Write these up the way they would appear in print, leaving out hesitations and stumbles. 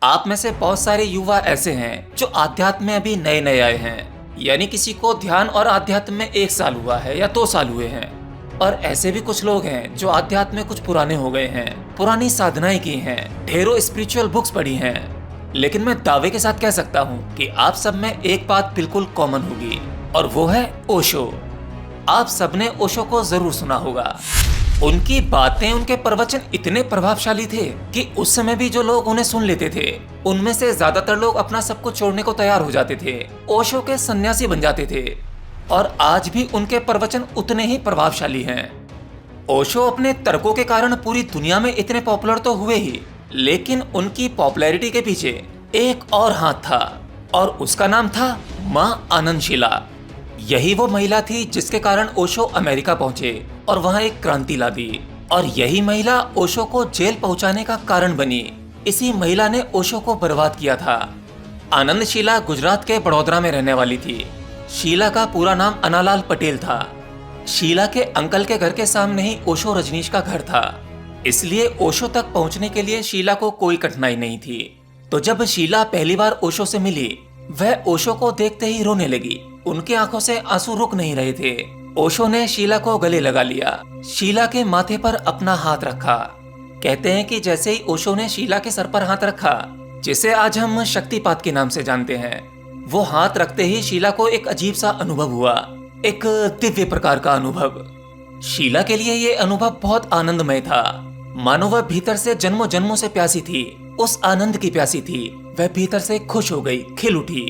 आप में से बहुत सारे युवा ऐसे हैं जो आध्यात्म में अभी नए नए आए हैं, यानी किसी को ध्यान और आध्यात्म में 1 साल हुआ है या 2 साल हुए हैं। और ऐसे भी कुछ लोग हैं जो आध्यात्म में कुछ पुराने हो गए हैं, पुरानी साधनाएं की हैं, ढेरों स्पिरिचुअल बुक्स पढ़ी हैं। लेकिन मैं दावे के साथ कह सकता हूँ कि आप सब में एक बात बिल्कुल कॉमन होगी, और वो है ओशो। आप सबने ओशो को जरूर सुना होगा। उनकी बातें, उनके प्रवचन इतने प्रभावशाली थे कि उस समय भी जो लोग उन्हें सुन लेते थे उनमें से ज्यादातर लोग अपना सब कुछ छोड़ने को तैयार हो जाते थे, ओशो के सन्यासी बन जाते थे। और आज भी उनके प्रवचन उतने ही प्रभावशाली हैं। ओशो अपने तर्कों के कारण पूरी दुनिया में इतने पॉपुलर तो हुए ही, लेकिन उनकी पॉपुलैरिटी के पीछे एक और हाथ था, और उसका नाम था मां आनंदशिला। यही वो महिला थी जिसके कारण ओशो अमेरिका पहुंचे और वहां एक क्रांति ला दी। और यही महिला ओशो को जेल पहुंचाने का कारण बनी। इसी महिला ने ओशो को बर्बाद किया था। आनंदशिला गुजरात के बड़ौदरा में रहने वाली थी। शीला का पूरा नाम अनालाल पटेल था। शीला के अंकल के घर के सामने ही ओशो रजनीश का घर था, इसलिए ओशो तक पहुंचने के लिए शीला को कोई कठिनाई नहीं थी। तो जब शीला पहली बार ओशो से मिली, वह ओशो को देखते ही रोने लगी। उनकी आंखों से आंसू रुक नहीं रहे थे। ओशो ने शीला को गले लगा लिया, शीला के माथे पर अपना हाथ रखा। कहते हैं कि जैसे ही ओशो ने शीला के सर पर हाथ रखा, जिसे आज हम शक्तिपात के नाम से जानते हैं, वो हाथ रखते ही शीला को एक अजीब सा अनुभव हुआ, एक दिव्य प्रकार का अनुभव। शीला के लिए ये अनुभव बहुत आनंदमय था, मानो वह भीतर से जन्मों जन्मों से प्यासी थी, उस आनंद की प्यासी थी। वह भीतर से खुश हो गई, खिल उठी।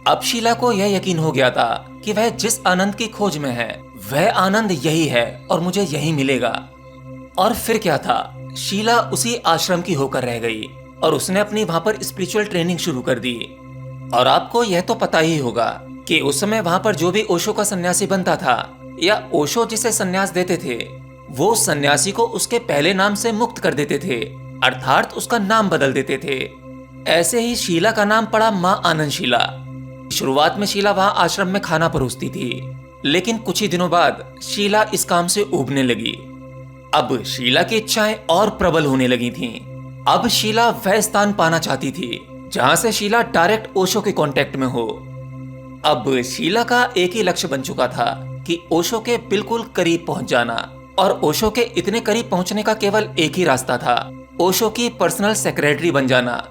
अब शीला को यह यकीन हो गया था कि वह जिस आनंद की खोज में है, वह आनंद यही है और मुझे यही मिलेगा। और फिर क्या था, शीला उसी आश्रम की होकर रह गई और उसने अपनी वहां पर स्पिरिचुअल ट्रेनिंग शुरू कर दी। और आपको यह तो पता ही होगा कि उस समय वहां पर जो भी ओशो का सन्यासी बनता था, या ओशो जिसे सन्यास देते थे, वो सन्यासी को उसके पहले नाम से मुक्त कर देते थे, अर्थात उसका नाम बदल देते थे। ऐसे ही शीला का नाम पड़ा मां आनंदशिला। शुरुआत में शीला वहां आश्रम में खाना परोसती थी, लेकिन कुछ ही दिनों बाद शीला इस काम से ऊबने लगी। अब शीला की इच्छाएं और प्रबल होने लगी थीं। अब शीला वह स्थान पाना चाहती थी जहां से शीला डायरेक्ट ओशो के कांटेक्ट में हो। अब शीला का एक ही लक्ष्य बन चुका था कि ओशो के बिल्कुल करीब पहुंच जाना। और ओशो के इतने करीब पहुंचने का केवल एक ही रास्ता था, ओशो की पर्सनल सेक्रेटरी बन जाना।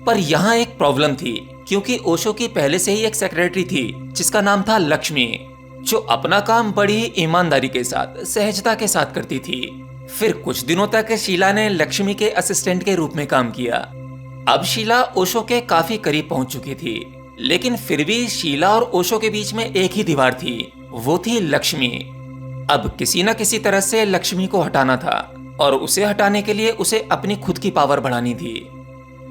पर यहाँ एक प्रॉब्लम थी, क्योंकि ओशो की पहले से ही एक सेक्रेटरी थी जिसका नाम था लक्ष्मी, जो अपना काम बड़ी ही ईमानदारी के साथ, सहजता के साथ करती थी। फिर कुछ दिनों तक शीला ने लक्ष्मी के असिस्टेंट के रूप में काम किया। अब शीला ओशो के काफी करीब पहुंच चुकी थी, लेकिन फिर भी शीला और ओशो के बीच में एक ही दीवार थी, वो थी लक्ष्मी। अब किसी न किसी तरह से लक्ष्मी को हटाना था, और उसे हटाने के लिए उसे अपनी खुद की पावर बढ़ानी थी।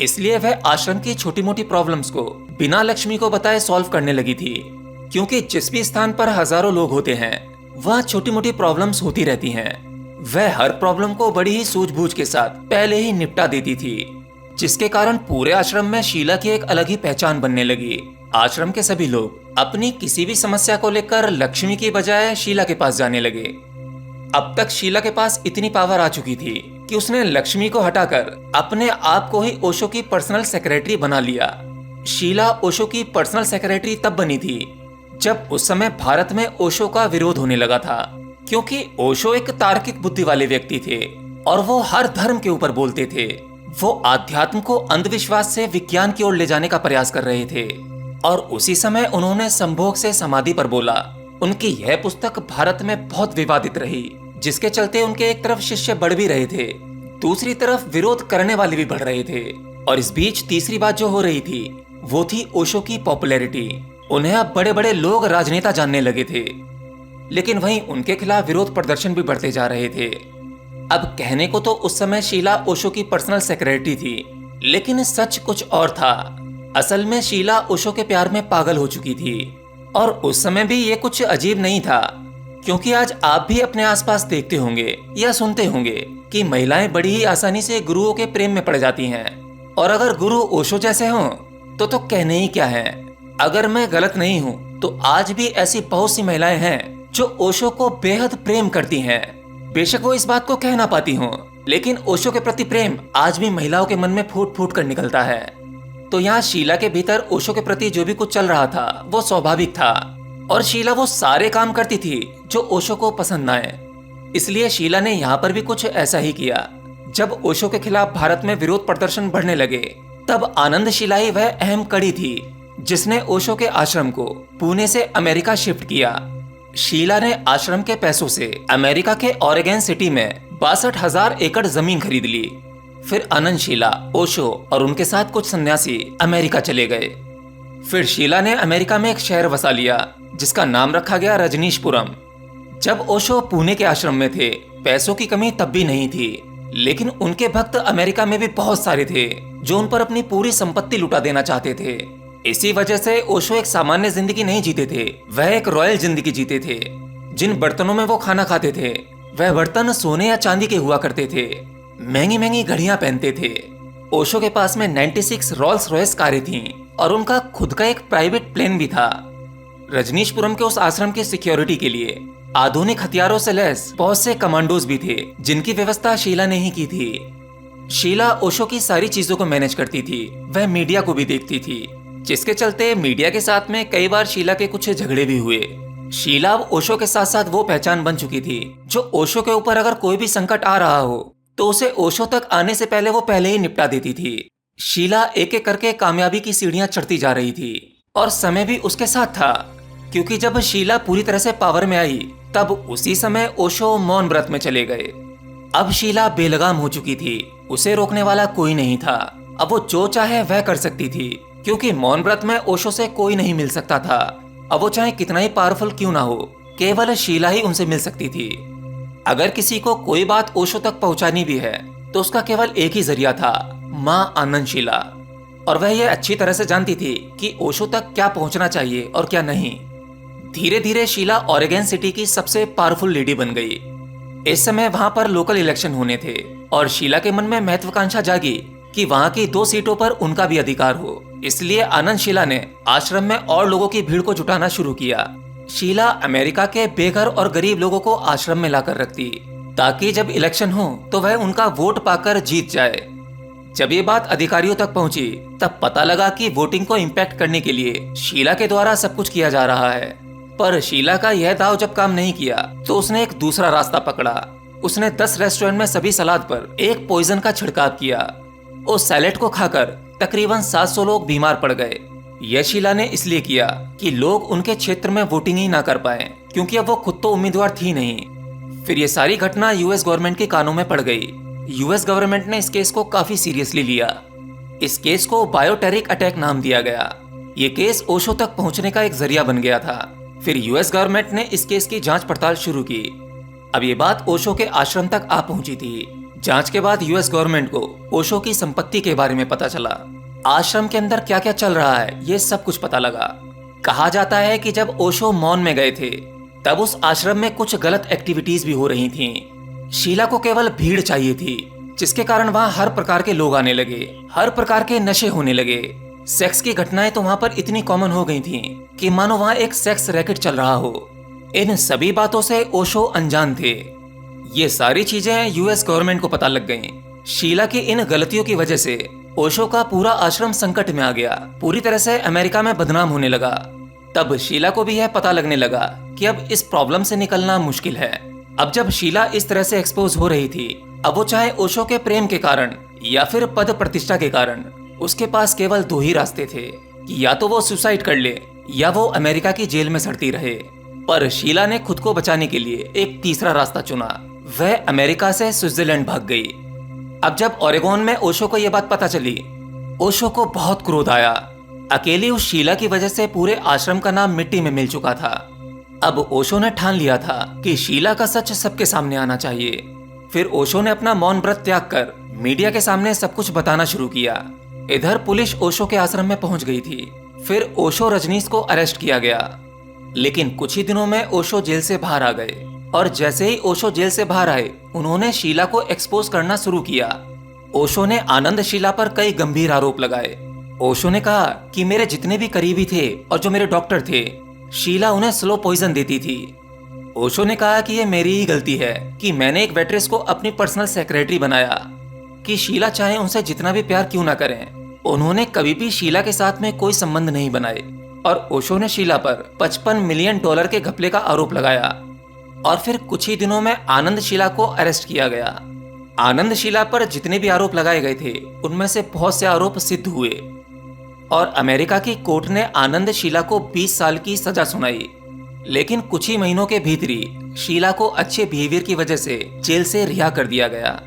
इसलिए वह आश्रम की छोटी मोटी प्रॉब्लम्स को बिना लक्ष्मी को बताए सॉल्व करने लगी थी, क्योंकि जिस भी स्थान पर हजारों लोग होते हैं, वह छोटी मोटी प्रॉब्लम्स होती रहती हैं। वह हर प्रॉब्लम को बड़ी ही सूझबूझ के साथ पहले ही निपटा देती थी, जिसके कारण पूरे आश्रम में शीला की एक अलग ही पहचान बनने लगी। आश्रम के सभी लोग अपनी किसी भी समस्या को लेकर लक्ष्मी की बजाय शीला के पास जाने लगे। अब तक शीला के पास इतनी पावर आ चुकी थी कि उसने लक्ष्मी को हटाकर अपने आप को ही ओशो की पर्सनल सेक्रेटरी बना लिया। शीला ओशो की पर्सनल सेक्रेटरी तब बनी थी जब उस समय भारत में ओशो का विरोध होने लगा था, क्योंकि ओशो एक तार्किक बुद्धि वाले व्यक्ति थे और वो हर धर्म के ऊपर बोलते थे। वो आध्यात्म को अंधविश्वास से विज्ञान की ओर ले जाने का प्रयास कर रहे थे। और उसी समय उन्होंने संभोग से समाधि पर बोला। उनकी यह पुस्तक भारत में बहुत विवादित रही, जिसके चलते उनके एक तरफ शिष्य बढ़ भी रहे थे, दूसरी तरफ विरोध करने वाले भी बढ़ रहे थे। और इस बीच तीसरी बात जो हो रही थी, वो थी ओशो की पॉपुलैरिटी। उन्हें अब बड़े बड़े लोग राजनेता जानने लगे थे, लेकिन वहीं उनके खिलाफ विरोध प्रदर्शन भी बढ़ते जा रहे थे। अब कहने को तो उस समय शीला ओशो की पर्सनल सेक्रेटरी थी, लेकिन सच कुछ और था। असल में शीला ओशो के प्यार में पागल हो चुकी थी। और उस समय भी ये कुछ अजीब नहीं था, क्योंकि आज आप भी अपने आसपास देखते होंगे या सुनते होंगे कि महिलाएं बड़ी ही आसानी से गुरुओं के प्रेम में पड़ जाती हैं। और अगर गुरु ओशो जैसे हों तो कहने ही क्या है। अगर मैं गलत नहीं हूँ तो आज भी ऐसी बहुत सी महिलाएं हैं जो ओशो को बेहद प्रेम करती हैं। बेशक वो इस बात को कह ना पाती हों, लेकिन ओशो के प्रति प्रेम आज भी महिलाओं के मन में फूट फूट कर निकलता है। तो यहाँ शीला के भीतर ओशो के प्रति जो भी कुछ चल रहा था वो स्वाभाविक था, और शीला वो सारे काम करती थी जो ओशो को पसंद आए। इसलिए शीला ने यहाँ पर भी कुछ ऐसा ही किया। जब ओशो के खिलाफ भारत में विरोध प्रदर्शन बढ़ने लगे, तब आनंद शीला ही वह अहम कड़ी थी जिसने ओशो के आश्रम को पुणे से अमेरिका शिफ्ट किया। शीला ने आश्रम के पैसों से अमेरिका के ओरेगन सिटी में 62,000 एकड़ जमीन खरीद ली। फिर आनंद शीला, ओशो और उनके साथ कुछ सन्यासी अमेरिका चले गए। फिर शीला ने अमेरिका में एक शहर बसा लिया जिसका नाम रखा गया रजनीशपुरम। जब ओशो पुणे के आश्रम में थे, पैसों की कमी तब भी नहीं थी, लेकिन उनके भक्त अमेरिका में भी बहुत सारे थे जो उन पर अपनी पूरी संपत्ति लुटा देना चाहते थे। इसी वजह से ओशो एक सामान्य जिंदगी नहीं जीते थे, वह एक रॉयल जिंदगी जीते थे। जिन बर्तनों में वो खाना खाते थे वह बर्तन सोने या चांदी के हुआ करते थे। महंगी महंगी घड़ियां पहनते थे। ओशो के पास में 96 रोल्स रॉयस कारें थीं और उनका खुद का एक प्राइवेट प्लेन भी था। रजनीशपुरम के उस आश्रम की सिक्योरिटी के लिए आधुनिक हथियारों से लैस बहुत से कमांडोज भी थे जिनकी व्यवस्था शीला ने ही की थी। शीला ओशो की सारी चीजों को मैनेज करती थी, वह मीडिया को भी देखती थी, जिसके चलते मीडिया के साथ में कई बार शीला के कुछ झगड़े भी हुए। शीला अब ओशो के साथ साथ वो पहचान बन चुकी थी जो ओशो के ऊपर अगर कोई भी संकट आ रहा हो तो उसे ओशो तक आने से पहले वो पहले ही निपटा देती थी। शीला एक एक करके कामयाबी की सीढ़ियां चढ़ती जा रही थी और समय भी उसके साथ था, क्योंकि जब शीला पूरी तरह से पावर में आई तब उसी समय ओशो मौन व्रत में चले गए। अब शीला बेलगाम हो चुकी थी, उसे रोकने वाला कोई नहीं था। अब वो जो चाहे वह कर सकती थी, क्योंकि मौन व्रत में ओशो से कोई नहीं मिल सकता था। अब वो चाहे कितना ही पावरफुल क्यों ना हो, केवल शीला ही उनसे मिल सकती थी। अगर किसी को कोई बात ओशो तक पहुंचानी भी है तो उसका केवल एक ही जरिया था, माँ आनंद शीला। और वह यह अच्छी तरह से जानती थी कि ओशो तक क्या पहुंचना चाहिए और क्या नहीं। धीरे धीरे शीला ओरेगन सिटी की सबसे पावरफुल लेडी बन गई। इस समय वहां पर लोकल इलेक्शन होने थे और शीला के मन में महत्वाकांक्षा जागी कि वहां की 2 सीटों पर उनका भी अधिकार हो। इसलिए आनंद शीला ने आश्रम में और लोगों की भीड़ को जुटाना शुरू किया। शीला अमेरिका के बेघर और गरीब लोगों को आश्रम में लाकर रखती ताकि जब इलेक्शन हो तो वह उनका वोट पाकर जीत जाए। जब ये बात अधिकारियों तक पहुंची तब पता लगा कि वोटिंग को इम्पैक्ट करने के लिए शीला के द्वारा सब कुछ किया जा रहा है। पर शीला का यह दाव जब काम नहीं किया तो उसने एक दूसरा रास्ता पकड़ा। उसने 10 रेस्टोरेंट में सभी सलाद पर एक पॉइजन का छिड़काव किया। उस सैलेड को खाकर तकरीबन 700 लोग बीमार पड़ गए। यह शीला ने इसलिए किया कि लोग उनके क्षेत्र में वोटिंग ही ना कर पाए, क्योंकि अब वो खुद तो उम्मीदवार थी नहीं। फिर ये सारी घटना यूएस गवर्नमेंट के कानों में पड़ गई। यूएस गवर्नमेंट ने इस केस को काफी सीरियसली लिया। इस केस को बायोटेरिक अटैक नाम दिया गया। ये केस ओशो तक पहुंचने का एक जरिया बन गया था। फिर यूएस गवर्नमेंट ने इस केस की जांच पड़ताल शुरू की। अब ये बात ओशो के आश्रम तक आ पहुंची थी। जांच के बाद यूएस गवर्नमेंट को ओशो की संपत्ति के बारे में पता चला। आश्रम के अंदर क्या क्या चल रहा है ये सब कुछ पता लगा। कहा जाता है कि जब ओशो मौन में गए थे तब उस आश्रम में कुछ गलत एक्टिविटीज भी हो रही थीं। शीला को केवल भीड़ चाहिए थी, जिसके कारण वहाँ हर प्रकार के लोग आने लगे, हर प्रकार के नशे होने लगे। सेक्स की घटनाएं तो वहाँ पर इतनी कॉमन हो गई थीं कि मानो वहाँ एक सेक्स रैकेट चल रहा हो। इन सभी बातों से ओशो अनजान थे। ये सारी चीजें यूएस गवर्नमेंट को पता लग गईं। शीला की इन गलतियों की वजह से ओशो का पूरा आश्रम संकट में आ गया, पूरी तरह से अमेरिका में बदनाम होने लगा। तब शीला को भी यह पता लगने लगा कि अब इस प्रॉब्लम से निकलना मुश्किल है। अब जब शीला इस तरह से एक्सपोज हो रही थी, अब वो चाहे ओशो के प्रेम के कारण या फिर पद प्रतिष्ठा के कारण, उसके पास केवल 2 ही रास्ते थे कि या तो वो सुसाइड कर ले या वो अमेरिका की जेल में सड़ती रहे। पर शीला ने खुद को बचाने के लिए एक तीसरा रास्ता चुना। वह अमेरिका से स्विट्जरलैंड भाग गई। अब जब ओरेगोन में ओशो को यह बात पता चली, ओशो को बहुत क्रोध आया। अकेली उस शीला की वजह से पूरे आश्रम का नाम मिट्टी में मिल चुका था। अब ओशो ने ठान लिया था कि शीला का सच सबके सामने आना चाहिए। फिर ओशो ने अपना मौन व्रत त्याग कर मीडिया के सामने सब कुछ बताना शुरू किया। इधर पुलिस ओशो के आश्रम में पहुंच गई थी। फिर ओशो रजनीश को अरेस्ट किया गया। लेकिन कुछ ही दिनों में ओशो जेल से बाहर आ गए और जैसे ही ओशो जेल से बाहर आए, उन्होंने शीला को एक्सपोज करना शुरू किया। ओशो ने आनंद शीला पर कई गंभीर आरोप लगाए। ओशो ने कहा कि मेरे जितने भी करीबी थे और जो मेरे डॉक्टर थे, शीला उन्हें स्लो पॉइजन देती थी। ओशो ने कहा कि ये मेरी ही गलती है कि मैंने एक वेट्रेस को अपनी पर्सनल सेक्रेटरी बनाया, कि शीला चाहे उनसे जितना भी प्यार क्यों ना करें, उन्होंने कभी भी शीला के साथ में कोई संबंध नहीं बनाए। और ओशो ने शीला पर $55 मिलियन के घपले का आरोप लगाया। और फिर कुछ ही दिनों में आनंद शीला को अरेस्ट किया गया। आनंद शीला पर जितने भी आरोप लगाए गए थे उनमें से बहुत से आरोप सिद्ध हुए और अमेरिका की कोर्ट ने आनंद शीला को 20 साल की सजा सुनाई। लेकिन कुछ ही महीनों के भीतर ही शीला को अच्छे बिहेवियर की वजह से जेल से रिहा कर दिया गया।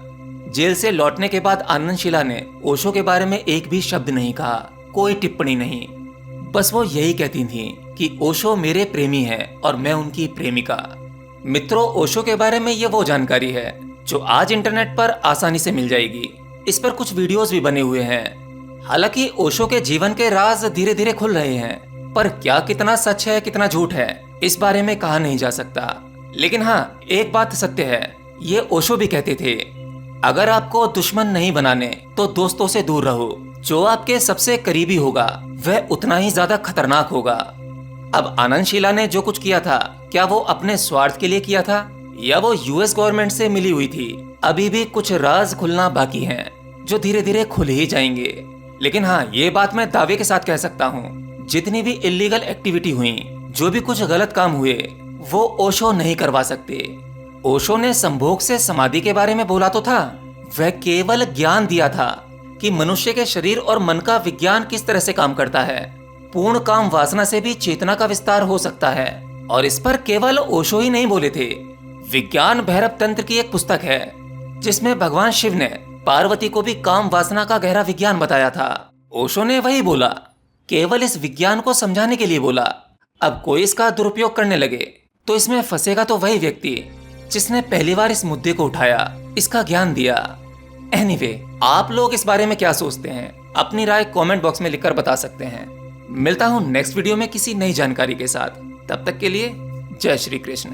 जेल से लौटने के बाद आनंद शीला ने ओशो के बारे में एक भी शब्द नहीं कहा, कोई टिप्पणी नहीं। बस वो यही कहती थी कि ओशो मेरे प्रेमी हैं और मैं उनकी प्रेमिका। मित्रों, ओशो के बारे में ये वो जानकारी है जो आज इंटरनेट पर आसानी से मिल जाएगी। इस पर कुछ वीडियोस भी बने हुए हैं। हालांकि ओशो के जीवन के राज धीरे धीरे खुल रहे हैं, पर क्या कितना सच है कितना झूठ है इस बारे में कहा नहीं जा सकता। लेकिन हाँ, एक बात सत्य है, ये ओशो भी कहते थे, अगर आपको दुश्मन नहीं बनाने तो दोस्तों से दूर रहो। जो आपके सबसे करीबी होगा वह उतना ही ज्यादा खतरनाक होगा। अब आनंद शीला ने जो कुछ किया था, क्या वो अपने स्वार्थ के लिए किया था या वो यूएस गवर्नमेंट से मिली हुई थी? अभी भी कुछ राज खुलना बाकी हैं, जो धीरे धीरे खुल ही जाएंगे। लेकिन हाँ, ये बात मैं दावे के साथ कह सकता हूँ, जितनी भी इलीगल एक्टिविटी हुई, जो भी कुछ गलत काम हुए, वो ओशो नहीं करवा सकते। ओशो ने संभोग से समाधि के बारे में बोला तो था, वह केवल ज्ञान दिया था कि मनुष्य के शरीर और मन का विज्ञान किस तरह से काम करता है। पूर्ण काम वासना से भी चेतना का विस्तार हो सकता है, और इस पर केवल ओशो ही नहीं बोले थे। विज्ञान भैरव तंत्र की एक पुस्तक है जिसमें भगवान शिव ने पार्वती को भी काम वासना का गहरा विज्ञान बताया था। ओशो ने वही बोला, केवल इस विज्ञान को समझाने के लिए बोला। अब कोई इसका दुरुपयोग करने लगे तो इसमें फंसेगा तो वही व्यक्ति जिसने पहली बार इस मुद्दे को उठाया, इसका ज्ञान दिया। एनीवे, आप लोग इस बारे में क्या सोचते हैं? अपनी राय कमेंट बॉक्स में लिखकर बता सकते हैं। मिलता हूं नेक्स्ट वीडियो में किसी नई जानकारी के साथ। तब तक के लिए जय श्री कृष्ण।